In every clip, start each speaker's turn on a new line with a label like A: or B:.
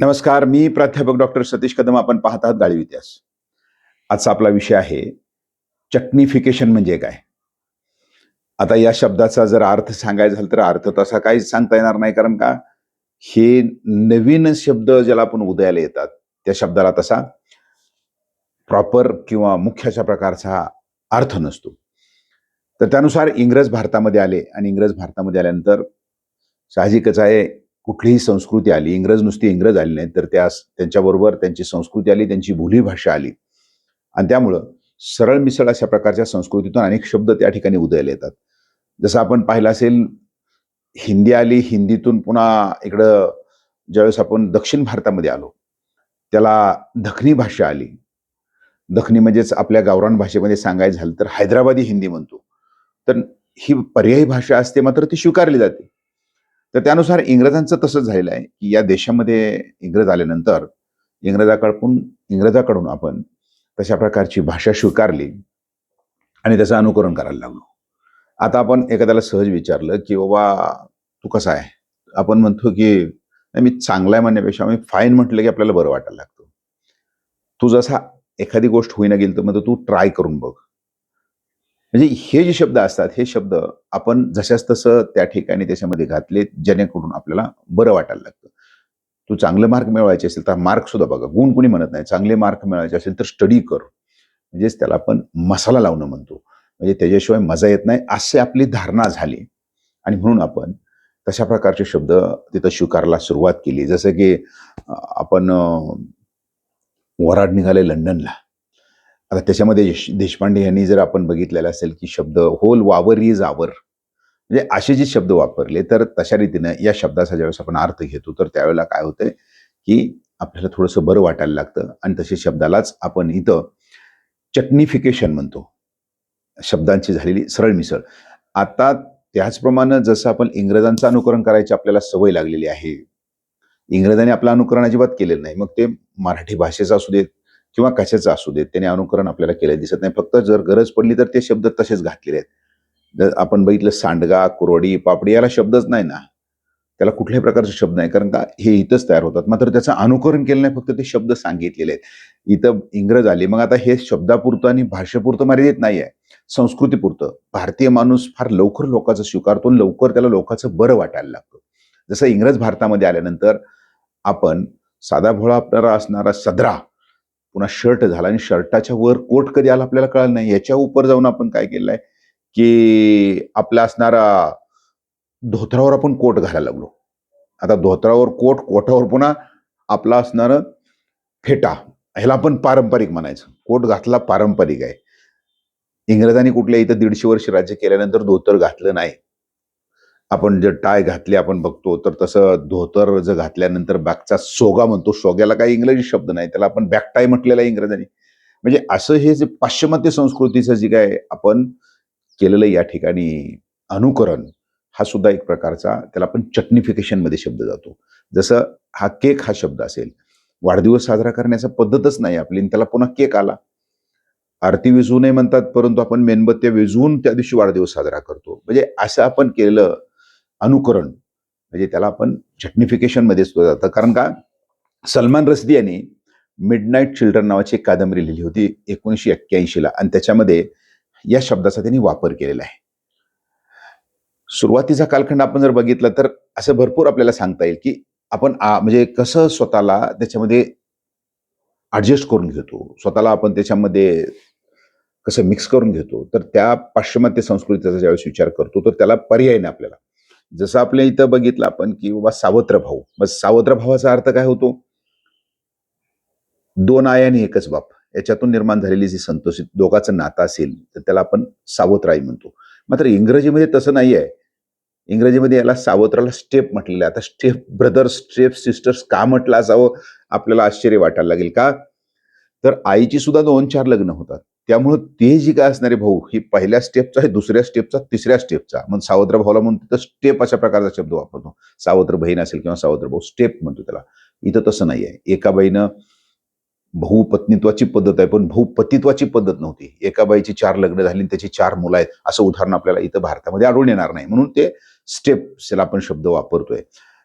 A: नमस्कार, मी प्राध्यापक डॉक्टर सतीश कदम. आपण पाहत आहात गाळीव इतिहास. आजचा आपला विषय आहे चटणीफिकेशन म्हणजे काय? आता या शब्दाचा जर अर्थ सांगायचा झाला तर अर्थ तसा काहीच सांगता येणार नाही. कारण का हे नवीन शब्द ज्याला आपण उदयाला येतात, त्या शब्दाला तसा प्रॉपर किंवा मुख्य अशा प्रकारचा अर्थ नसतो. तर त्यानुसार इंग्रज भारतामध्ये आले आणि इंग्रज भारतामध्ये आल्यानंतर साहजिकच आहे, कुठलीही संस्कृती आली, इंग्रज नुसती इंग्रज आले नाहीत, तर त्यांच्याबरोबर त्यांची संस्कृती आली, त्यांची बोलीभाषा आली आणि त्यामुळं सरळ-मिसळ अशा प्रकारच्या संस्कृतीतून अनेक शब्द त्या ठिकाणी उदयाला येतात. जसं आपण पाहिलं असेल, हिंदी आली, हिंदीतून पुन्हा इकडं ज्यावेळेस आपण दक्षिण भारतामध्ये आलो, त्याला दखनी भाषा आली. दखनी म्हणजेच आपल्या गावरान भाषेमध्ये सांगायचं झालं तर हैदराबादी हिंदी म्हणतो. तर ही पर्यायी भाषा असते, मात्र ती स्वीकारली जाते. तर त्यानुसार इंग्रजांचं तसंच झालेलं आहे, की या देशामध्ये इंग्रज आल्यानंतर इंग्रजाकडून आपण तशा प्रकारची भाषा स्वीकारली आणि त्याचं अनुकरण करायला लागलो. आता आपण एखाद्याला सहज विचारलं, की "बाबा तू कसा आहे?" आपण म्हणतो, की "नाही, मी चांगला आहे" म्हणण्यापेक्षा आम्ही फाईन म्हटलं, की आपल्याला बरं वाटायला लागतं. तू जसा एखादी गोष्ट होईना गेली, तर म्हणतो, "तू ट्राय करून बघ." म्हणजे हे जे शब्द असतात, हे शब्द आपण जशास तसं त्या ठिकाणी त्याच्यामध्ये घातले, जेणेकरून आपल्याला बरं वाटायला लागतं. तू चांगले मार्क मिळवायचे असेल, तर मार्क सुद्धा बघा. गुण कोणी म्हणत नाही. चांगले मार्क मिळवायचे असेल, तर स्टडी कर. म्हणजेच त्याला आपण मसाला लावणं म्हणतो. म्हणजे त्याच्याशिवाय मजा येत नाही, अशी आपली धारणा झाली आणि म्हणून आपण तशा प्रकारचे शब्द तिथं स्वीकारायला सुरुवात केली. जसं की आपण वऱ्हाड निघाले लंडनला. आता त्याच्यामध्ये देशपांडे यांनी जर आपण बघितलेलं असेल, की शब्द "होल वावर इज आवर." म्हणजे असे जे शब्द वापरले, तर तशा रीतीनं या शब्दाचा ज्यावेळेस आपण अर्थ घेतो, तर त्यावेळेला काय होतंय, की आपल्याला थोडंसं बरं वाटायला लागतं आणि तशा शब्दालाच आपण इथं चटणीफिकेशन म्हणतो. शब्दांची झालेली सरळ मिसळ. आता त्याचप्रमाणे जसं आपण इंग्रजांचं अनुकरण करायची आपल्याला सवय लागलेली आहे. इंग्रजांनी आपलं अनुकरण अजिबात केलेलं नाही. मग ते मराठी भाषेचं असू देत किंवा कशाचं असू देत, त्याने अनुकरण आपल्याला केलेलं दिसत नाही. फक्त जर गरज पडली तर ते शब्द तसेच घातलेले आहेत. जर आपण बघितलं सांडगा, कुरवडी, पापडी याला शब्दच नाही ना. त्याला कुठल्याही प्रकारचे शब्द नाही. कारण का हे इथंच तयार होतात. मात्र त्याचं अनुकरण केलं नाही, फक्त ते शब्द सांगितलेले आहेत. इथं इंग्रज आले. मग आता हे शब्दापुरतं आणि भाषेपुरतं मर्यादित नाही आहे. संस्कृतीपुरतं. भारतीय माणूस फार लवकर लोकांचं स्वीकारतो आणि लवकर त्याला लोकांचं बरं वाटायला लागतं. जसं इंग्रज भारतामध्ये आल्यानंतर आपण साधा भोळा असणारा सदरा, पुन्हा शर्ट झाला आणि शर्टाच्या वर कोट कधी आला आपल्याला कळलं नाही. याच्या उपर जाऊन आपण काय केलंय, की आपला असणारा धोतरावर आपण कोट घालायला लागलो. आता धोतरावर कोट, कोटावर पुन्हा आपला असणारं फेटा. ह्याला आपण पारंपरिक म्हणायचं. कोट घातला पारंपरिक आहे. इंग्रजांनी कुठल्या इथं 150 वर्ष राज्य केल्यानंतर धोतर घातलं नाही. आपण जर टाय घातली आपण बघतो, तर तसं धोतर जर घातल्यानंतर बॅकचा सोगा म्हणतो. सोग्याला काही इंग्रजी शब्द नाही. त्याला आपण बॅक टाय म्हटलेलं आहे इंग्रजांनी. म्हणजे असं हे जे पाश्चिमात्य संस्कृतीचं जे काय आपण केलेलं या ठिकाणी अनुकरण, हा सुद्धा एक प्रकारचा त्याला आपण चटणीफिकेशनमध्ये शब्द जातो. जसं हा केक हा शब्द असेल. वाढदिवस साजरा करण्याचा पद्धतच नाही आपली आणि त्याला पुन्हा केक आला. आरती विझवू नये म्हणतात, परंतु आपण मेणबत्त्या विझवून त्या दिवशी वाढदिवस साजरा करतो. म्हणजे असं आपण केलेलं अनुकरण, म्हणजे त्याला आपण चटणीफिकेशनमध्ये सुद्धा जातं. कारण का सलमान रश्दी यांनी मिडनाईट चिल्ड्रन नावाची एक कादंबरी लिहिली होती 1981 ला आणि त्याच्यामध्ये या शब्दाचा त्यांनी वापर केलेला आहे. सुरुवातीचा कालखंड आपण जर बघितला तर असं भरपूर आपल्याला सांगता येईल, की आपण म्हणजे कसं स्वतःला त्याच्यामध्ये ॲडजस्ट करून घेतो. स्वतःला आपण त्याच्यामध्ये कसं मिक्स करून घेतो. तर त्या पाश्चिमात्य संस्कृतीचा ज्यावेळेस विचार करतो, तर त्याला पर्याय नाही आपल्याला. जसं आपल्या इथं बघितलं आपण, की बाबा सावत्र भाऊ. मग सावत्र भावाचा अर्थ काय होतो? 2 आई आणि एकच बाप. याच्यातून निर्माण झालेली जी संतोषित दोघांचं नातं असेल, तर त्याला आपण सावत्र आई म्हणतो. मात्र इंग्रजीमध्ये तसं नाही आहे. इंग्रजीमध्ये याला सावत्राला स्टेप म्हटलेलं आहे. आता स्टेप ब्रदर्स, स्टेप सिस्टर्स का म्हटलं असावं, आपल्याला आश्चर्य वाटायला लागेल. का? तर आईची सुद्धा 2-4 लग्न होतात. त्यामुळं ते जे काय असणारे भाऊ, ही पहिल्या स्टेपचा आहे, दुसऱ्या स्टेपचा, तिसऱ्या स्टेपचा. मग सावत्र भावाला म्हणून तिथं स्टेप अशा प्रकारचा शब्द वापरतो. सावत्र बहीण असेल किंवा सावत्र भाऊ, स्टेप म्हणतो त्याला. इथं तसं नाही आहे. एका बाईनं बहुपत्नीत्वाची पद्धत आहे, पण बहुपतित्वाची पद्धत नव्हती. एका बाईची 4 लग्न झाली आणि त्याची 4 मुलं आहेत. असं उदाहरण आपल्याला इथं भारतामध्ये आढळून येणार नाही. म्हणून ते स्टेप्सला आपण शब्द वापरतोय.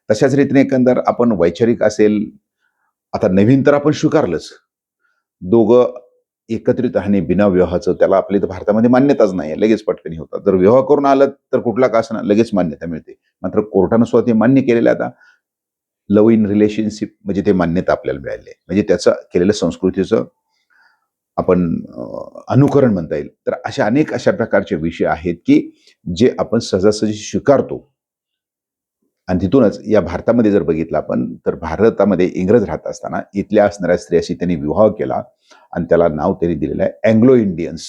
A: तशाच रीतीने एकंदर आपण वैचारिक असेल, आता नवीन तर आपण स्वीकारलंच. दोघं एकत्रित राहणे बिना विवाहाचं त्याला आपल्या इथं भारतामध्ये मान्यताच नाही आहे. लगेच पटकन होतात. जर विवाह करून आलं तर कुठला का असेना लगेच मान्यता मिळते. मात्र कोर्टानं सुद्धा ते मान्य केलेलं आहे आता. लव्ह इन रिलेशनशिप म्हणजे ते मान्यता आपल्याला मिळाली आहे. म्हणजे त्याचं केलेलं संस्कृतीचं आपण अनुकरण म्हणता येईल. तर अनेक अशा प्रकारचे विषय आहेत, की जे आपण सहजासहजी स्वीकारतो. आणि तिथूनच या भारतामध्ये जर बघितलं आपण तर भारतामध्ये इंग्रज राहत असताना इथल्या असणाऱ्या स्त्रियाशी त्यांनी विवाह केला आणि त्याला नाव त्यांनी दिलेलं आहे अँग्लो इंडियन्स.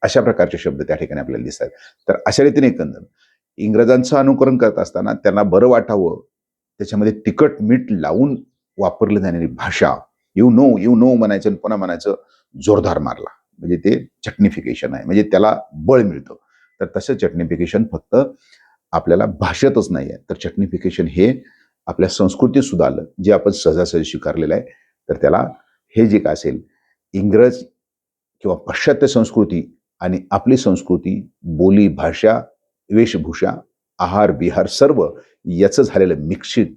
A: अशा प्रकारचे शब्द त्या ठिकाणी आपल्याला दिसतात. तर अशा रीतीने एकंदर इंग्रजांचं अनुकरण करत असताना त्यांना बरं वाटावं त्याच्यामध्ये तिखट मीठ लावून वापरली जाणारी भाषा यू नो म्हणायचं आणि पुन्हा म्हणायचं जोरदार मारला म्हणजे ते चटनिफिकेशन आहे. म्हणजे त्याला बळ मिळतं. तर तसं चटनिफिकेशन फक्त आपल्याला भाषेतच नाही आहे तर चटनिफिकेशन हे आपल्या संस्कृतीत सुद्धा आलं जे आपण सहजासहजी स्वीकारलेलं आहे. तर त्याला हे जे काय असेल इंग्रज किंवा पाश्चात्य संस्कृती आणि आपली संस्कृती, बोली, भाषा, वेशभूषा, आहार, विहार सर्व याचं झालेलं मिश्रित,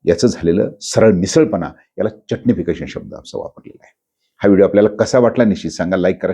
A: याचं झालेलं सरळ मिसळपणा याला चटनिफिकेशन शब्द असा वापरलेला आहे. हा व्हिडिओ आपल्याला कसा वाटला निश्चित सांगा. लाईक करा.